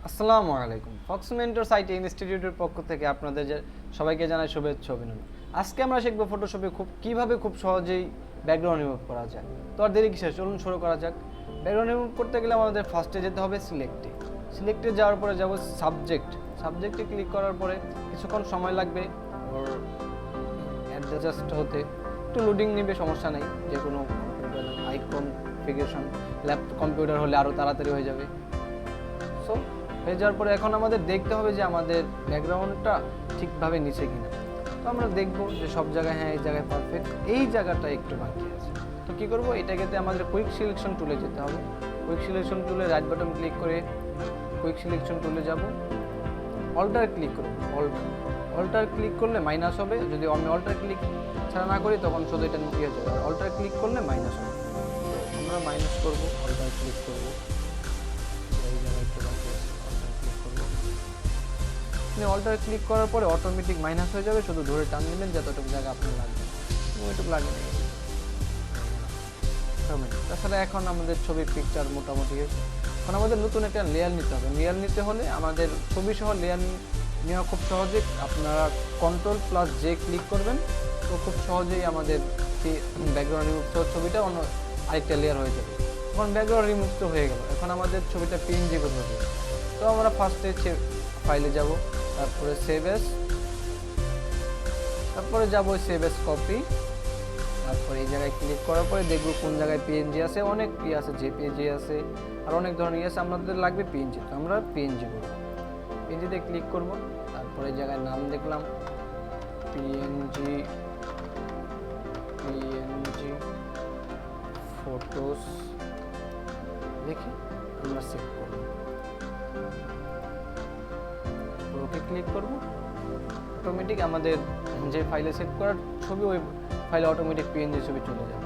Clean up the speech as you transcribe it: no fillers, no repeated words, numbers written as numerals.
আসসালামু আলাইকুম। Fox mentor সাইটি ইনস্টিটিউটের পক্ষ থেকে আপনাদের সবাইকে জানাই শুভেচ্ছা অভিনন্দন। আজকে আমরা শিখব ফটোশপে কিভাবে খুব সহজেই ব্যাকগ্রাউন্ড রিমুভ করা যায়। তো আর দেরি কিসের, চলুন শুরু করা যাক। ব্যাকগ্রাউন্ড রিমুভ করতে গেলে আমাদের ফার্স্টে যেতে হবে সিলেক্টে যাওয়ার পরে যাব সাবজেক্টে ক্লিক করার পরে কিছুক্ষণ সময় লাগবে ওর অ্যাডজাস্ট হতে, একটু লোডিং নেবে, সমস্যা নেই। যে কোনো আইকন কনফিগারেশন ল্যাপটপ কম্পিউটার হলে আরও তাড়াতাড়ি হয়ে যাবে। সো হয়ে যাওয়ার পরে এখন আমাদের দেখতে হবে যে আমাদের ব্যাকগ্রাউন্ডটা ঠিকভাবে নিচে কিনা। তো আমরা দেখব যে সব জায়গায় হ্যাঁ, এই জায়গায় পারফেক্ট, এই জায়গাটা একটু বাকি আছে। তো কী করবো, এটাকে আমাদের কুইক সিলেকশন টুলে যেতে হবে। কুইক সিলেকশন টুলে রাইট বাটন ক্লিক করে কুইক সিলেকশন টুলে যাব, অল্টার ক্লিক করব। অল্টার ক্লিক করলে মাইনাস হবে, যদি আমি অল্টার ক্লিক ছাড়া না করি তখন শুধু এটা নিয়ে যাবে, আর অল্টার ক্লিক করলে মাইনাস হবে। আমরা মাইনাস করব, অল্টার ক্লিক করব, অল্টার ক্লিক করার পরে অটোমেটিক মাইনাস হয়ে যাবে, শুধু ধরে টান দিবেন যতটুকু জায়গা আপনার লাগবে, ওইটুকু লাগে না। তাছাড়া এখন আমাদের ছবির পিকচার মোটামুটি এখন আমাদের নতুন একটা লেয়ার নিতে হবে। লেয়ার নিতে হলে আমাদের ছবি সহ লেয়ার নেওয়া খুব সহজে, আপনারা Ctrl+J ক্লিক করবেন, তো খুব সহজেই আমাদের ব্যাকগ্রাউন্ড রিমুভ ছবিটা অন্য আরেকটা লেয়ার হয়ে যাবে। এখন ব্যাকগ্রাউন্ড রিমুভ তো হয়ে গেল, এখন আমাদের ছবিটা পিএনজি করতে হবে। তো আমরা ফার্স্টে ফাইলে যাব, তারপরে সেভ এস, তারপরে যাব সেভ এস কপি, তারপরে এই জায়গায় ক্লিক করার পরে দেখব কোন জায়গায় পিএনজি আছে। অনেক আছে, জেপিজি আছে, আর অনেক ধরনের আছে, আমাদের লাগবে পিএনজি। তো আমরা পিএনজি করব, পিএনজিতে ক্লিক করব, তারপরে এই জায়গায় নাম দেখলাম পিএনজি ফটোস, দেখি আমরা সেভ করব, ওকে ক্লিক করব। অটোমেটিক আমাদের যে ফাইলে সেভ করার ছবি, ওই ফাইলে অটোমেটিক পিএনজি ছবি চলে যাবে।